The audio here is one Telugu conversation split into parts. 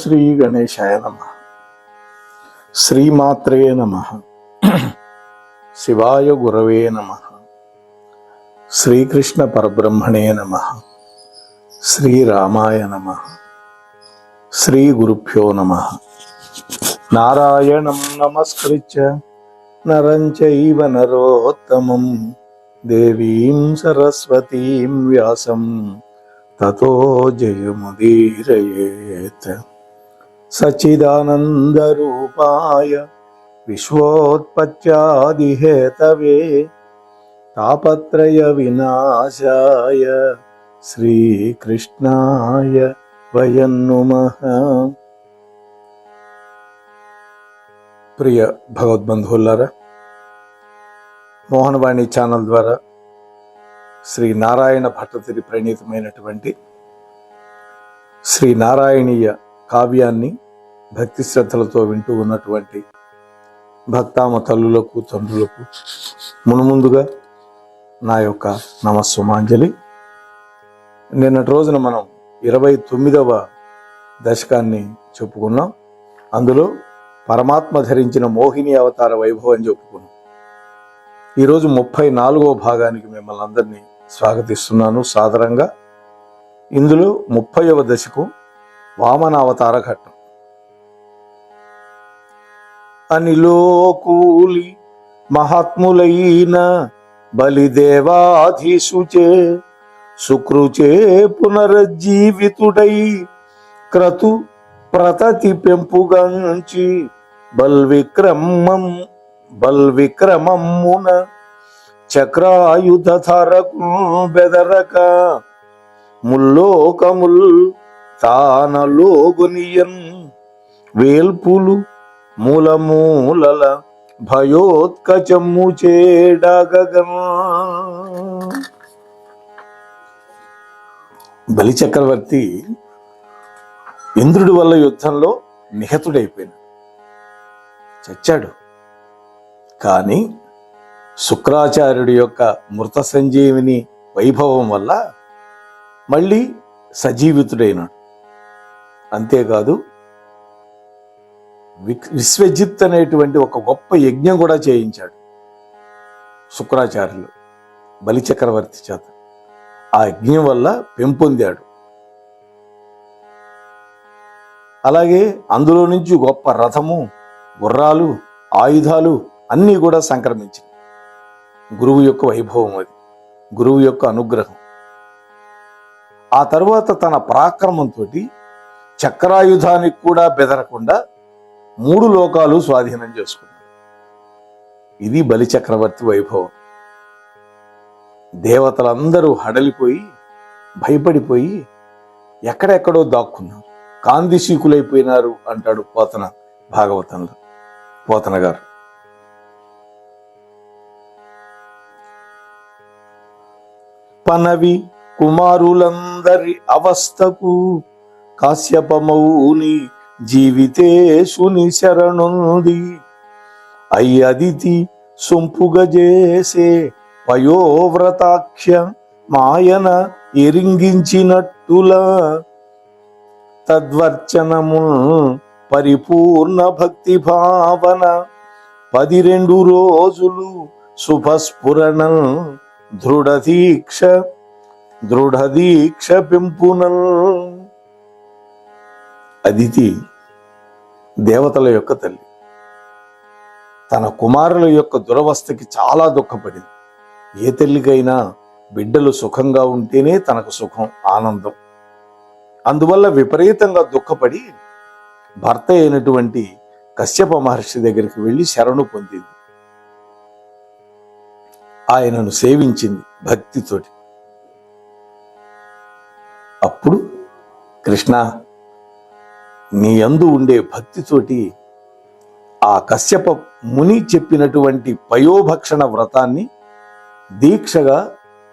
శ్రీ గణేశాయ నమః. శ్రీమాత్రే నమః. శివాయ గురవే నమః. శ్రీకృష్ణ పరబ్రహ్మణే నమః. శ్రీరామాయ నమః. శ్రీ గురుభ్యో నమః. నారాయణం నమస్కృత్య నరం చైవ నరోత్తమం దేవీం సరస్వతీం వ్యాసం తతో జయముదీరయేత్. సచ్చిదానందరూపాయ విశ్వోత్పత్యాదిహేతవే తాపత్రయ వినాశాయ శ్రీకృష్ణాయ వయం నమః. ప్రియ భగవద్బంధువులారా, మోహనవాణి ఛానల్ ద్వారా శ్రీ నారాయణ భట్టతిరి ప్రణీతమైనటువంటి శ్రీ నారాయణీయ కావ్యాన్ని భక్తి శ్రద్ధలతో వింటూ ఉన్నటువంటి భక్తామ తల్లులకు తండ్రులకు మునుముందుగా నా యొక్క నమస్సుమాంజలి. నిన్నటి రోజున మనం 29వ దశకాన్ని చెప్పుకున్నాం. అందులో పరమాత్మ ధరించిన మోహిని అవతార వైభవం చెప్పుకున్నాం. ఈరోజు 34వ భాగానికి మిమ్మల్ని అందరినీ స్వాగతిస్తున్నాను సాదరంగా. ఇందులో 30వ దశకు వామనావతార ఘట్టం. అనిలోకూలి మహాత్ములైన బలిదేవాధీశుచే సుకృచే పునరుజ్జీవితుడై క్రతు ప్రతతి పెంపుగంచి బల్విక్రమమ్మున చక్రాయుధరకు బెదరక ముల్లోకముల్ తానలోగునియన్ వేల్పులు మూలమూలల భయోత్కచమ్ము చేడగగన్. బలి చక్రవర్తి ఇంద్రుడి వల్ల యుద్ధంలో నిహతుడైపోయినాడు, చచ్చాడు. కానీ శుక్రాచార్యుడి యొక్క మృత సంజీవిని వైభవం వల్ల మళ్ళీ సజీవితుడైనాడు. అంతేకాదు, విశ్వజిత్ అనేటువంటి ఒక గొప్ప యజ్ఞం కూడా చేయించాడు శుక్రాచార్యులు బలి చక్రవర్తి చేత. ఆ యజ్ఞం వల్ల పెంపొందాడు. అలాగే అందులో నుంచి గొప్ప రథము, గుర్రాలు, ఆయుధాలు అన్నీ కూడా సంక్రమించాయి. గురువు యొక్క వైభవం అది, గురువు యొక్క అనుగ్రహం. ఆ తరువాత తన పరాక్రమంతో చక్రాయుధానికి కూడా బెదరకుండా 3 లోకాలు స్వాధీనం చేసుకున్నాడు. ఇది బలి చక్రవర్తి వైభవం. దేవతలందరూ హడలిపోయి భయపడిపోయి ఎక్కడెక్కడో దాక్కున్నారు, కాందిశీకులైపోయినారు అంటాడు పోతన భాగవతంలో పోతన గారు. పనవి కుమారులందరి అవస్థకు కాశ్యపమౌని జీవితేశుని శరణుంది అయ్యదితి సొంపుగజేసే పయోవ్రతాఖ్య మాయన ఎరింగించినట్టుల తద్వర్చనము పరిపూర్ణ భక్తి భావన 12 రోజులు శుభస్ఫురణ దృఢదీక్ష పెంపునల్. అదితి దేవతల యొక్క తల్లి. తన కుమారుల యొక్క దురవస్థకి చాలా దుఃఖపడింది. ఏ తల్లికైనా బిడ్డలు సుఖంగా ఉంటేనే తనకు సుఖం, ఆనందం. అందువల్ల విపరీతంగా దుఃఖపడి భర్త అయినటువంటి కశ్యప మహర్షి దగ్గరికి వెళ్ళి శరణు పొందింది. ఆయనను సేవించింది భక్తితోటి. అప్పుడు కృష్ణ, నీ యందు ఉండే భక్తితోటి ఆ కశ్యప ముని చెప్పినటువంటి పయోభక్షణ వ్రతాన్ని దీక్షగా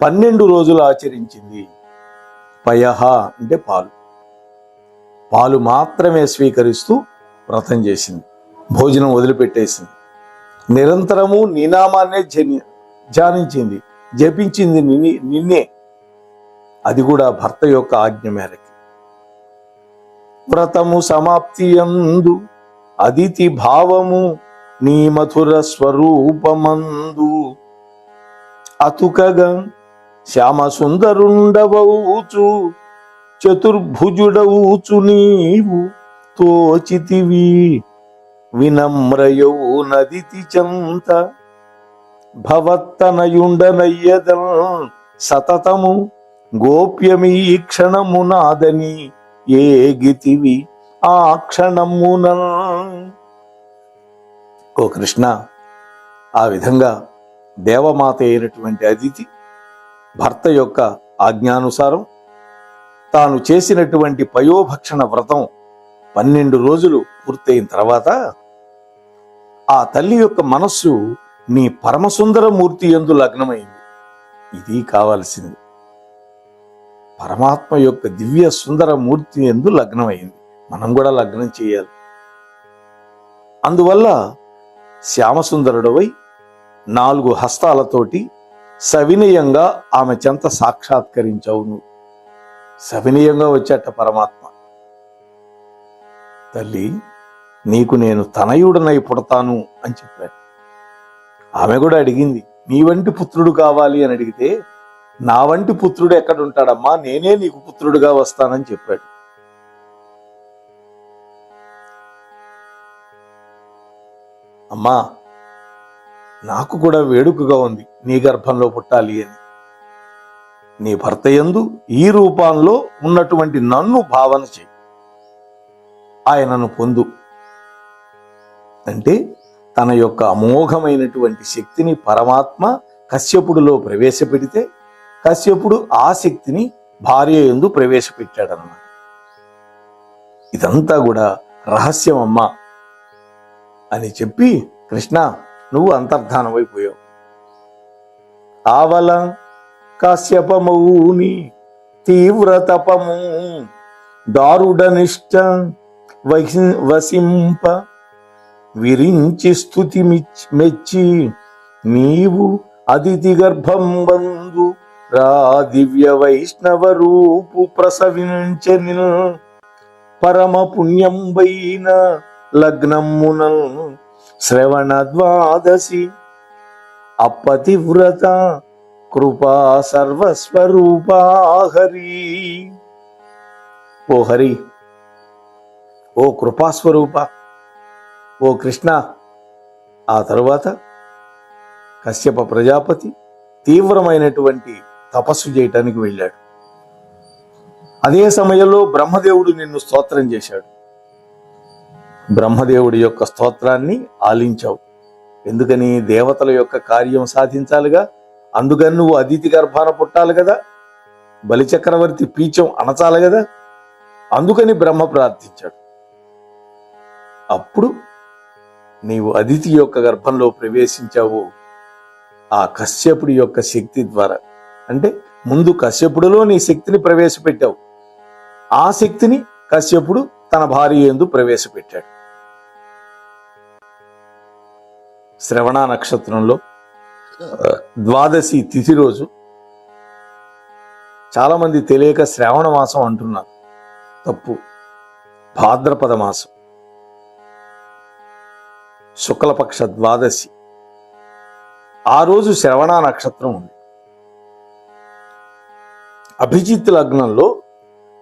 12 రోజులు ఆచరించింది. పయహ అంటే పాలు, పాలు మాత్రమే స్వీకరిస్తూ వ్రతం చేసింది. భోజనం వదిలిపెట్టేసింది. నిరంతరము నీ నామాన్నే ధ్యానించింది, జపించింది నిన్నే. అది కూడా భర్త యొక్క ఆజ్ఞ మేరకి. వ్రతము సమాప్తియందు అదితి భావము నీ మధుర స్వరూపమందు అతుకగా శ్యామ సుందరుండవూచు చతుర్భుజుడవుచు నీవు తోచితివి వినమ్రయౌ నదితి చంత భవత్తనయుండనయ్యదల్ సతతము గోప్యమీ క్షణమునాదని ఏగితివి ఆ క్షణమున. ఓ కృష్ణ, ఆ విధంగా దేవమాత అయినటువంటి అదితి భర్త యొక్క ఆజ్ఞానుసారం తాను చేసినటువంటి పయోభక్షణ వ్రతం 12 రోజులు పూర్తయిన తర్వాత ఆ తల్లి యొక్క మనస్సు నీ పరమసుందర మూర్తి యందు లగ్నమైంది. ఇది కావాల్సింది. పరమాత్మ యొక్క దివ్య సుందర మూర్తి యందు లగ్నమైంది. మనం కూడా లగ్నం చేయాలి. అందువల్ల శ్యామసుందరుడవై 4 హస్తాలతోటి సవినయంగా ఆమె చెంత సాక్షాత్కరించావు. నువ్వు సవినయంగా వచ్చేట పరమాత్మ. తల్లి, నీకు నేను తనయుడనై పుడతాను అని చెప్పాడు. ఆమె కూడా అడిగింది, నీ వంటి పుత్రుడు కావాలి అని అడిగితే, నా వంటి పుత్రుడు ఎక్కడుంటాడమ్మా, నేనే నీకు పుత్రుడుగా వస్తానని చెప్పాడు. అమ్మా, నాకు కూడా వేడుకగా ఉంది నీ గర్భంలో పుట్టాలి అని. నీ భర్త యందు ఈ రూపంలో ఉన్నటువంటి నన్ను భావన చేయి, ఆయనను పొందు అంటే తన యొక్క అమోఘమైనటువంటి శక్తిని పరమాత్మ కశ్యపుడిలో ప్రవేశపెడితే కశ్యపుడు ఆ శక్తిని భార్య యందు ప్రవేశపెట్టాడన్నమాట. ఇదంతా కూడా రహస్యం అమ్మా అని చెప్పి, కృష్ణ నువ్వు అంతర్ధానమైపోయావు. ఆవల కాశ్యపమౌని తీవ్ర తపము దారుడనిష్ట వసింప విరించి స్తుతి మెచ్చి నీవు అదితి గర్భం బందు రా దివ్య వైష్ణవ రూపు ప్రసవించని పరమ పుణ్యం వైన లగ్నమున శ్రవణ ద్వాదశి అపతివ్రత కృపా సర్వస్వరూపా హరి. ఓ హరి, ఓ కృపాస్వరూప, ఓ కృష్ణ. ఆ తరువాత కశ్యప ప్రజాపతి తీవ్రమైనటువంటి తపస్సు చేయటానికి వెళ్ళాడు. అదే సమయంలో బ్రహ్మదేవుడు నిన్ను స్తోత్రం చేశాడు. బ్రహ్మదేవుడి యొక్క స్తోత్రాన్ని ఆలించావు. ఎందుకని? దేవతల యొక్క కార్యం సాధించాలిగా. అందుకని నువ్వు అదితి గర్భాన పుట్టాలి కదా, బలిచక్రవర్తి పీచం అణచాలి కదా. అందుకని బ్రహ్మ ప్రార్థించాడు. అప్పుడు నీవు అదితి యొక్క గర్భంలో ప్రవేశించావు ఆ కశ్యపుడి యొక్క శక్తి ద్వారా. అంటే ముందు కశ్యపుడిలో నీ శక్తిని ప్రవేశపెట్టావు, ఆ శక్తిని కశ్యపుడు తన భార్య యందు ప్రవేశపెట్టాడు. శ్రవణ నక్షత్రంలో ద్వాదశి తిథి రోజు చాలా మంది తెలియక శ్రావణ మాసం అంటున్నారు. తప్పు. భాద్రపద మాసం శుక్లపక్ష ద్వాదశి ఆ రోజు శ్రవణ నక్షత్రం ఉంది. అభిజిత్ లగ్నంలో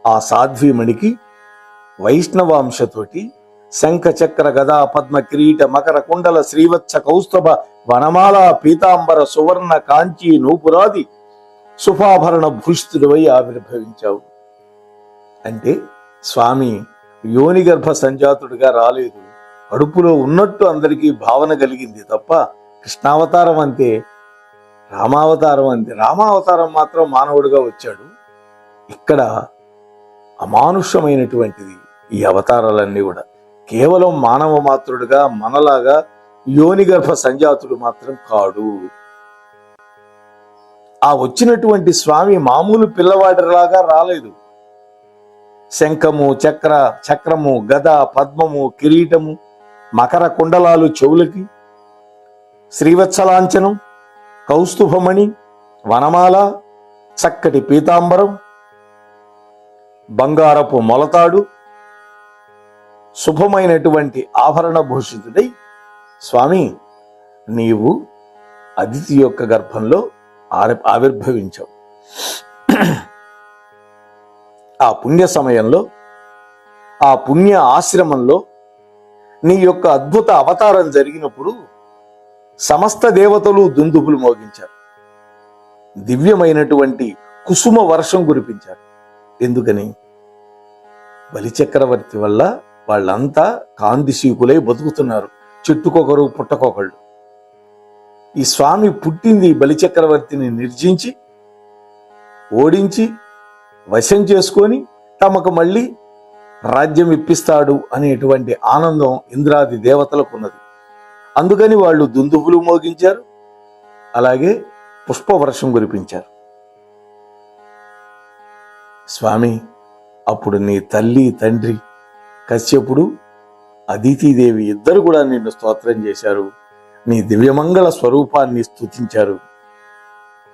ఆ సాధ్వీమణికి వైష్ణవాంశతోటి శంఖ చక్ర గదా పద్మ కిరీట మకర కుండల శ్రీవత్స కౌస్తభ వనమాల పీతాంబర సువర్ణ కాంచి నూపురాది శుభాభరణ భూషితుడివై ఆవిర్భవించావు. అంటే స్వామి యోని గర్భ సంజాతుడిగా రాలేదు, కడుపులో ఉన్నట్టు అందరికీ భావన కలిగింది తప్ప కృష్ణావతారం అంతే, రామావతారం అంతే. రామావతారం మాత్రం మానవుడిగా వచ్చాడు. ఇక్కడ అమానుష్యమైనటువంటిది ఈ అవతారాలన్నీ కూడా. కేవలం మానవ మాత్రుడుగా మనలాగా యోని గర్భ సంజాతుడు మాత్రం కాడు. ఆ వచ్చినటువంటి స్వామి మామూలు పిల్లవాడిలాగా రాలేదు. శంఖము చక్రము గద పద్మము కిరీటము మకర కుండలాలు చెవులకి, శ్రీవత్సలాంఛనం కౌస్తుభమణి వనమాల చక్కటి పీతాంబరం బంగారపు మొలతాడు శుభమైనటువంటి ఆభరణ భూషితుడై, స్వామి నీవు అదితి యొక్క గర్భంలో ఆవిర్భవించావు. ఆ పుణ్య సమయంలో, ఆ పుణ్య ఆశ్రమంలో నీ యొక్క అద్భుత అవతారం జరిగినప్పుడు సమస్త దేవతలు దుందుబులు మోగించారు. దివ్యమైనటువంటి కుసుమ వర్షం కురిపించారు. ఎందుకని? బలిచక్రవర్తి వల్ల వాళ్ళంతా కాంతిశీకులై బతుకుతున్నారు, చెట్టుకొకరు పుట్టకొకళ్ళు. ఈ స్వామి పుట్టింది బలిచక్రవర్తిని నిర్జించి, ఓడించి, వశం చేసుకొని తమకు మళ్ళీ రాజ్యం ఇప్పిస్తాడు అనేటువంటి ఆనందం ఇంద్రాది దేవతలకు ఉన్నది. అందుకని వాళ్ళు దుందుబులు మోగించారు, అలాగే పుష్పవర్షం కురిపించారు. స్వామి, అప్పుడు నీ తల్లి తండ్రి కశ్యపుడు, అదితిదేవి ఇద్దరు కూడా నిన్ను స్తోత్రం చేశారు, నీ దివ్యమంగళ స్వరూపాన్ని స్తుతించారు.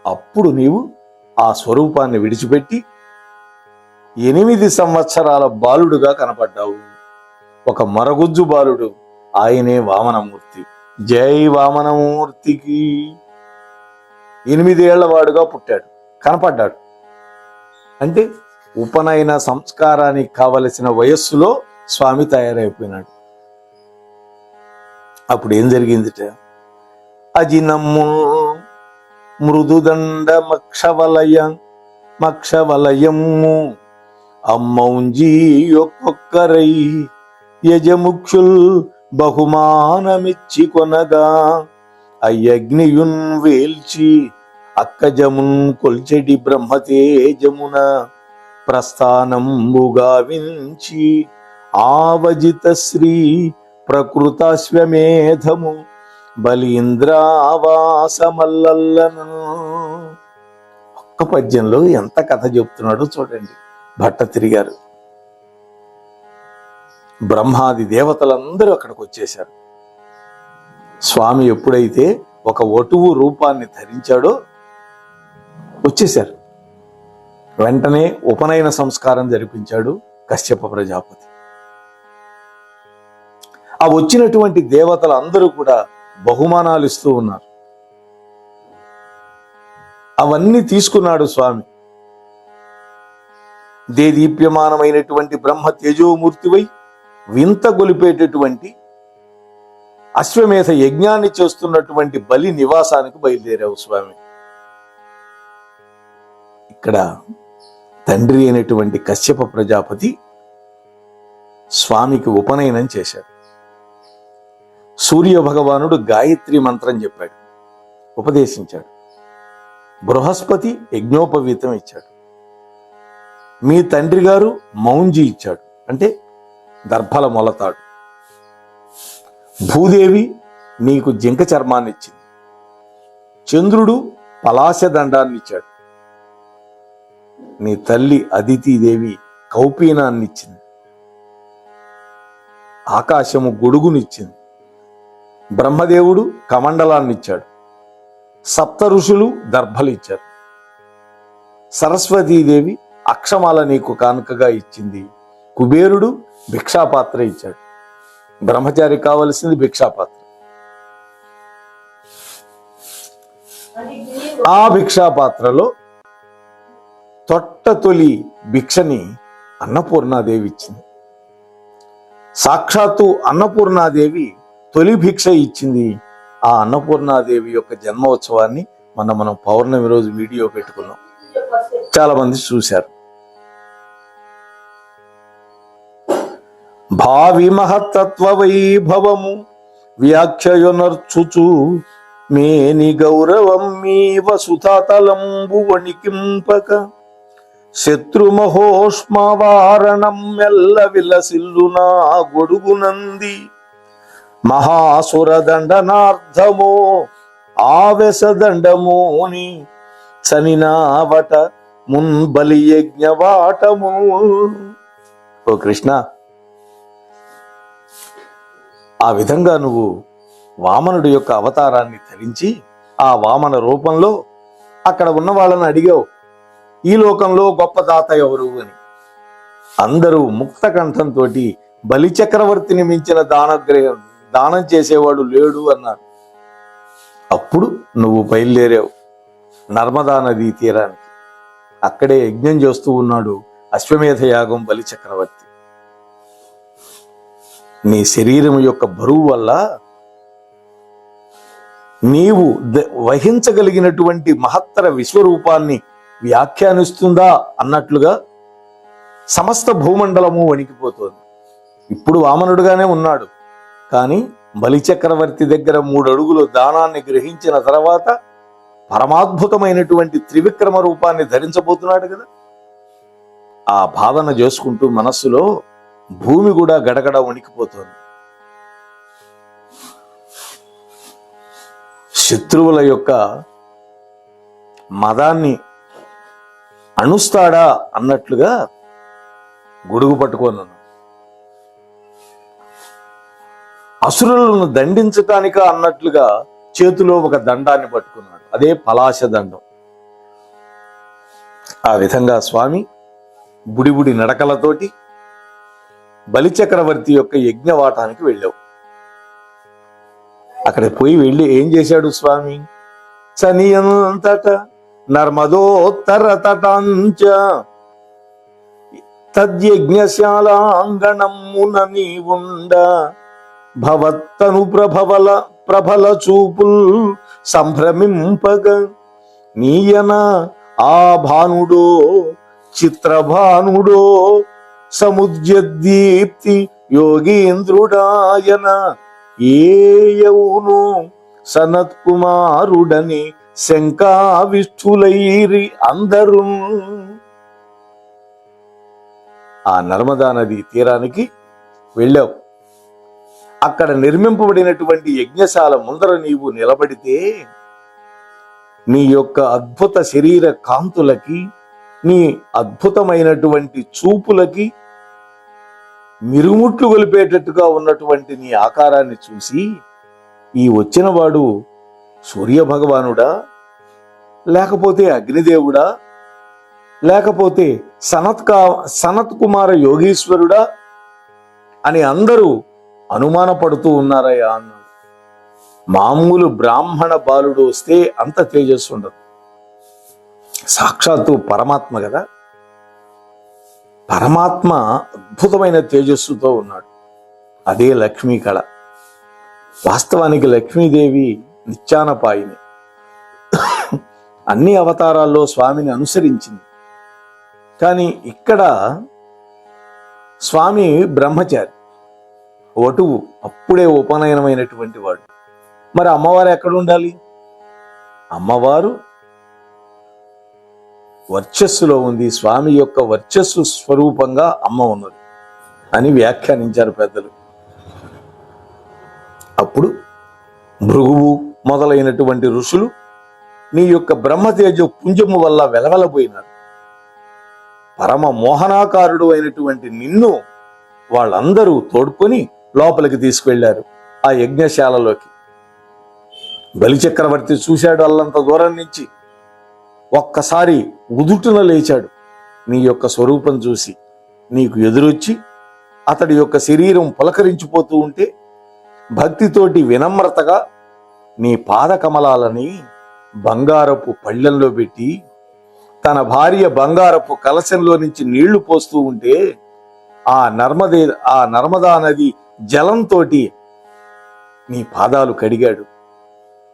అప్పుడు నీవు ఆ స్వరూపాన్ని విడిచిపెట్టి 8 సంవత్సరాల బాలుడుగా కనపడ్డావు. ఒక మరగుజ్జు బాలుడు, ఆయనే వామనమూర్తి. జై వామనమూర్తికి. 8 ఏళ్ల వాడుగా పుట్టాడు, కనపడ్డాడు. అంటే ఉపనయన సంస్కారానికి కావలసిన వయస్సులో స్వామి తయారైపోయినాడు. అప్పుడు ఏం జరిగిందిట? అజినమ్ము మృదుదండ మక్షవలయము అమ్మౌంజీ ఒక్కొక్కరై యజముక్షుల్ బహుమానమిచ్చి కొనగా అయ్యగ్నియున్ వేల్చి అక్కజమున్ కొల్చెడి బ్రహ్మతేజమున ప్రస్థానంబుగా వించి ఆవజిత శ్రీ ప్రకృతాశ్వమేధము బలీంద్రావాసమల్లలను. ఒక్క పద్యంలో ఎంత కథ చెప్తున్నాడో చూడండి భట్టతిరి గారు. బ్రహ్మాది దేవతలందరూ అక్కడికి వచ్చేశారు. స్వామి ఎప్పుడైతే ఒక వటువు రూపాన్ని ధరించాడో వచ్చేశారు. వెంటనే ఉపనయన సంస్కారం జరిపించాడు కశ్యప ప్రజాపతి. ఆ వచ్చినటువంటి దేవతలందరూ కూడా బహుమానాలు ఇస్తూ ఉన్నారు. అవన్నీ తీసుకున్నాడు స్వామి. దేదీప్యమానమైనటువంటి బ్రహ్మ తేజోమూర్తివై వింత గొలిపేటటువంటి అశ్వమేధ యజ్ఞాన్ని చేస్తున్నటువంటి బలి నివాసానికి బయలుదేరావు స్వామి. ఇక్కడ తండ్రి అయినటువంటి కశ్యప ప్రజాపతి స్వామికి ఉపనయనం చేశాడు. సూర్య భగవానుడు గాయత్రి మంత్రం చెప్పాడు, ఉపదేశించాడు. బృహస్పతి యజ్ఞోపవీతం ఇచ్చాడు. మీ తండ్రి గారు మౌంజి ఇచ్చాడు, అంటే దర్భల మొలతాడు. భూదేవి నీకు జింక చర్మాన్ని ఇచ్చింది. చంద్రుడు పలాశ దండాన్ని ఇచ్చాడు. నీ తల్లి అదితిదేవి కౌపీనాన్ని ఇచ్చింది. ఆకాశము గొడుగునిచ్చింది. బ్రహ్మదేవుడు కమండలాన్ని ఇచ్చాడు. సప్త ఋషులు దర్భలు ఇచ్చారు. సరస్వతీదేవి అక్షమాల నీకు కానుకగా ఇచ్చింది. కుబేరుడు భిక్షాపాత్ర ఇచ్చాడు. బ్రహ్మచారి కావలసింది భిక్షాపాత్ర. ఆ భిక్షాపాత్రలో తొలి భిక్షని అన్నపూర్ణాదేవి ఇచ్చింది. సాక్షాత్తు అన్నపూర్ణాదేవి తొలి భిక్ష ఇచ్చింది. ఆ అన్నపూర్ణాదేవి యొక్క జన్మోత్సవాన్ని మనం పౌర్ణమి రోజు వీడియో పెట్టుకున్నాం, చాలా మంది చూశారు. భావి మహత్తత్వ వైభవము వ్యాఖ్యయునర్చుచు మేని గౌరవం మీ వసుతాతలంబు వణికింపక శత్రుమహోష్మవారణం మెల్ల విలసిల్లునా గొడుగునంది మహాసురదండనార్థమో ఆవెసదండమోని చనినావట మున్బలి యజ్ఞవాటము. ఓ కృష్ణ, ఆ విధంగా నువ్వు వామనుడి యొక్క అవతారాన్ని ధరించి ఆ వామన రూపంలో అక్కడ ఉన్న వాళ్ళని అడిగావు, ఈ లోకంలో గొప్ప తాత ఎవరు అని. అందరూ ముక్త కంఠంతో బలి చక్రవర్తిని మించిన దానం చేసేవాడు లేడు అన్నారు. అప్పుడు నువ్వు బయలుదేరావు నర్మదా నదీ తీరానికి. అక్కడే యజ్ఞం చేస్తూ ఉన్నాడు అశ్వమేధ యాగం బలి చక్రవర్తి. నీ శరీరం యొక్క బరువు వల్ల నీవు వహించగలిగినటువంటి మహత్తర విశ్వరూపాన్ని వ్యాఖ్యానిస్తుందా అన్నట్లుగా సమస్త భూమండలము వణికిపోతోంది. ఇప్పుడు వామనుడుగానే ఉన్నాడు, కానీ బలిచక్రవర్తి దగ్గర 3 అడుగులు దానాన్ని గ్రహించిన తర్వాత పరమాద్భుతమైనటువంటి త్రివిక్రమ రూపాన్ని ధరించబోతున్నాడు కదా. ఆ భావన చేసుకుంటూ మనస్సులో భూమి కూడా గడగడ వణికిపోతోంది. శత్రువుల యొక్క మదాన్ని అణుస్తాడా అన్నట్లుగా గొడుగు పట్టుకున్నాను. అసురులను దండించటానిక అన్నట్లుగా చేతిలో ఒక దండాన్ని పట్టుకున్నాడు. అదే పలాశ దండం. ఆ విధంగా స్వామి బుడిబుడి నడకలతోటి బలిచక్రవర్తి యొక్క యజ్ఞవాటానికి వెళ్ళావు. అక్కడ వెళ్ళి ఏం చేశాడు స్వామి? సనియంతట నర్మదోత్తర తటాంచ తద్యజ్ఞశాలాంగణమున నీవుండ భవత్తను ప్రభల చూపుల్ సంభ్రమింపగ నీయన ఆ భానుడో చిత్రభానుడో సముద్యదీప్తి యోగీంద్రుడాయన ఏయవును సనత్కుమారుడని శంకావిష్ఠులైరి అందరూ. ఆ నర్మదా నది తీరానికి వెళ్ళావు. అక్కడ నిర్మింపబడినటువంటి యజ్ఞశాల ముందర నీవు నిలబడితే నీ యొక్క అద్భుత శరీర కాంతులకి, నీ అద్భుతమైనటువంటి చూపులకి మిరుముట్లు గొలిపేటట్టుగా ఉన్నటువంటి నీ ఆకారాన్ని చూసి ఈ వచ్చిన వాడు సూర్య భగవానుడా, లేకపోతే అగ్నిదేవుడా, లేకపోతే సనత్ కుమార యోగీశ్వరుడా అని అందరూ అనుమానపడుతూ ఉన్నారయ్యా అన్నాడు. మామూలు బ్రాహ్మణ బాలుడు వస్తే అంత తేజస్సు ఉండదు. సాక్షాత్తు పరమాత్మ కదా. పరమాత్మ అద్భుతమైన తేజస్సుతో ఉన్నాడు. అదే లక్ష్మీ కళ. వాస్తవానికి లక్ష్మీదేవి నిత్యానపాయిని. అన్ని అవతారాల్లో స్వామిని అనుసరించింది. కానీ ఇక్కడ స్వామి బ్రహ్మచారి, వటువు, అప్పుడే ఉపనయనమైనటువంటి వాడు. మరి అమ్మవారు ఎక్కడ ఉండాలి? అమ్మవారు వర్చస్సులో ఉంది. స్వామి యొక్క వర్చస్సు స్వరూపంగా అమ్మ ఉన్నది అని వ్యాఖ్యానించారు పెద్దలు. అప్పుడు భృగువు మొదలైనటువంటి ఋషులు నీ యొక్క బ్రహ్మతేజ పుంజము వల్ల వెలవెలబోయినారు. పరమ మోహనాకారుడు అయినటువంటి నిన్ను వాళ్ళందరూ తోడుకొని లోపలికి తీసుకువెళ్లారు ఆ యజ్ఞశాలలోకి. బలిచక్రవర్తి చూశాడు అల్లంత దూరం నుంచి. ఒక్కసారి ఉదుటున లేచాడు. నీ యొక్క స్వరూపం చూసి నీకు ఎదురొచ్చి అతడి యొక్క శరీరం పులకరించిపోతూ ఉంటే భక్తితోటి వినమ్రతగా నీ పాదకమలాలని బంగారపు పళ్ళెంలో పెట్టి తన భార్య బంగారపు కలశంలో నుంచి నీళ్లు పోస్తూ ఉంటే ఆ నర్మదా నది జలంతో నీ పాదాలు కడిగాడు.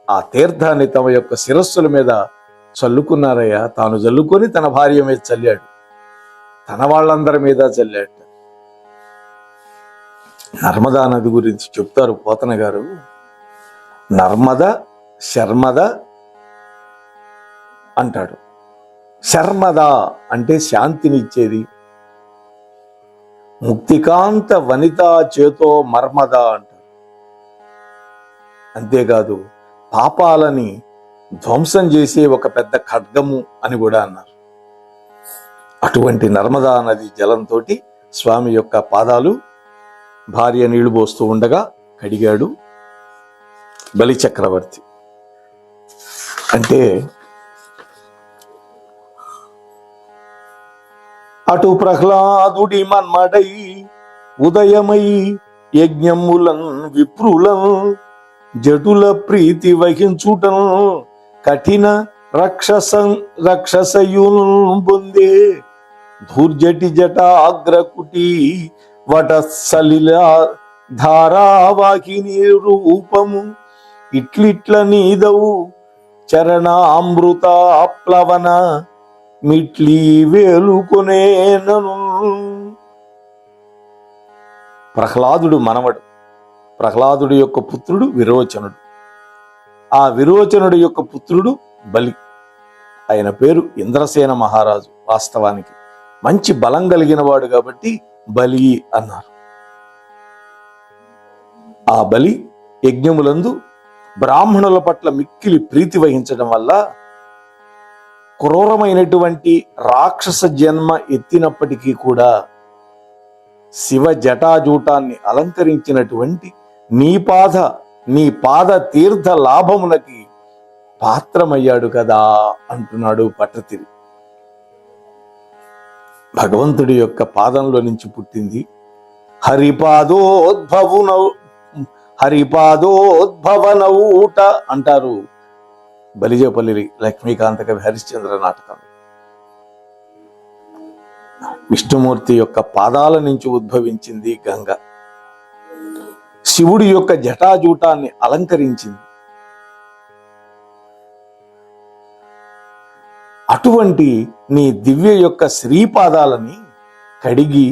ఆ తీర్థాన్ని తమ యొక్క శిరస్సుల మీద చల్లుకున్నారయ్యా. తాను చల్లుకొని తన భార్య మీద చల్లాడు, తన వాళ్ళందరి మీద చల్లాడు. నర్మదా నది గురించి చెప్తారు పోతన గారు. నర్మద శర్మద అంటాడు. శర్మద అంటే శాంతినిచ్చేది. ముక్తికాంత వనితా చేతో మర్మద అంటారు. అంతేకాదు పాపాలని ధ్వంసం చేసే ఒక పెద్ద ఖడ్గము అని కూడా అన్నారు. అటువంటి నర్మదా నది జలంతో స్వామి యొక్క పాదాలు భార్య నీళ్లు పోస్తూ ఉండగా కడిగాడు బలిచక్రవర్తి. అంటే అటు ప్రహ్లాదుడి మన్మడై ఉదయమై యజ్ఞములన్ విప్రులన్ జటుల ప్రీతి వహించుటం కఠిన రక్షసయును పొందే ధూర్జటి జటాగ్రకుటి వటసలిల ధారావాహిని రూపము ఇట్లిట్ల నీదవు చరణామృత ప్లవన మిట్లీ వేలుకొనేనను. ప్రహ్లాదుడు మనవడు. ప్రహ్లాదుడి యొక్క పుత్రుడు విరోచనుడు. ఆ విరోచనుడి యొక్క పుత్రుడు బలి. ఆయన పేరు ఇంద్రసేన మహారాజు. వాస్తవానికి మంచి బలం కలిగిన వాడు కాబట్టి బలి అన్నారు. ఆ బలి యజ్ఞములందు బ్రాహ్మణుల పట్ల మిక్కిలి ప్రీతి వహించడం వల్ల క్రూరమైనటువంటి రాక్షస జన్మ ఎత్తినప్పటికీ కూడా శివ జటాజూటాన్ని అలంకరించినటువంటి నీ పాద తీర్థ లాభములకి పాత్రమయ్యాడు కదా అంటున్నాడు పట్టతిరి. భగవంతుడి యొక్క పాదంలో నుంచి పుట్టింది హరిపాదోద్భవనౌట అంటారు బలిజపల్లి లక్ష్మీకాంత కవి హరిశ్చంద్ర నాటకం. విష్ణుమూర్తి యొక్క పాదాల నుంచి ఉద్భవించింది గంగ. శివుడి యొక్క జటాజూటాన్ని అలంకరించింది. అటువంటి నీ దివ్య యొక్క శ్రీపాదాలని కడిగి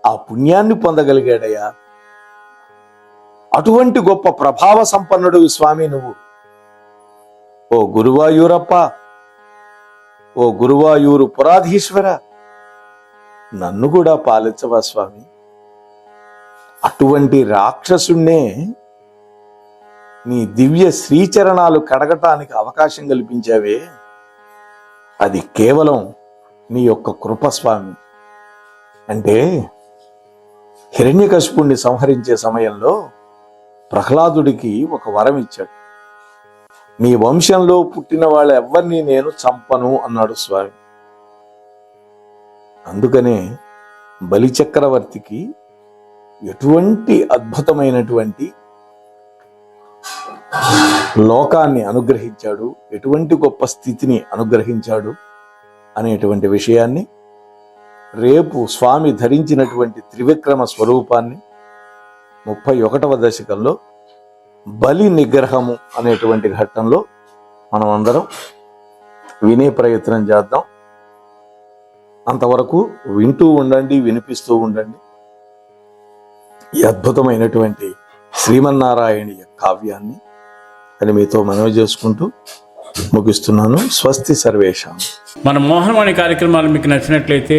ఆ పుణ్యాన్ని పొందగలిగాడయ్యా. అటువంటి గొప్ప ప్రభావ సంపన్నుడు స్వామి నువ్వు. ఓ గురువాయూరప్ప, ఓ గురువాయూరు పురాధీశ్వర, నన్ను కూడా పాలించవా స్వామి. అటువంటి రాక్షసుణ్ణే నీ దివ్య శ్రీచరణాలు కడగటానికి అవకాశం కల్పించావే, అది కేవలం నీ యొక్క కృప స్వామి. అంటే హిరణ్యకశిపుణ్ణి సంహరించే సమయంలో ప్రహ్లాదుడికి ఒక వరం ఇచ్చాడు. నీ వంశంలో పుట్టిన వాళ్ళ ఎవరిని నేను చంపను అన్నాడు స్వామి. అందుకనే బలిచక్రవర్తికి ఎటువంటి అద్భుతమైనటువంటి లోకాన్ని అనుగ్రహించాడు, ఎటువంటి గొప్ప స్థితిని అనుగ్రహించాడు అనేటువంటి విషయాన్ని రేపు స్వామి ధరించినటువంటి త్రివిక్రమ స్వరూపాన్ని 31వ దశకంలో బలి నిగ్రహము అనేటువంటి ఘట్టంలో మనం అందరం వినే ప్రయత్నం చేద్దాం. అంతవరకు వింటూ ఉండండి, వినిపిస్తూ ఉండండి. ఈ అద్భుతమైనటువంటి శ్రీమన్నారాయణ కావ్యాన్ని అని మీతో మనవి చేసుకుంటూ ముగిస్తున్నాను. స్వస్తి సర్వేషాం. మన మోహనవాణి కార్యక్రమాలు మీకు నచ్చినట్లయితే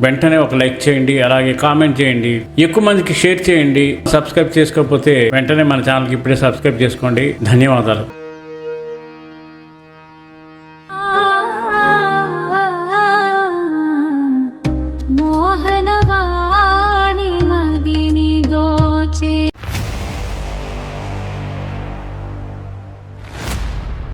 వెంటనే ఒక లైక్ చేయండి, అలాగే కామెంట్ చేయండి, ఎక్కువ మందికి షేర్ చేయండి. సబ్స్క్రైబ్ చేసుకోకపోతే వెంటనే మన ఛానల్కి ఇప్పుడే సబ్స్క్రైబ్ చేసుకోండి. ధన్యవాదాలు.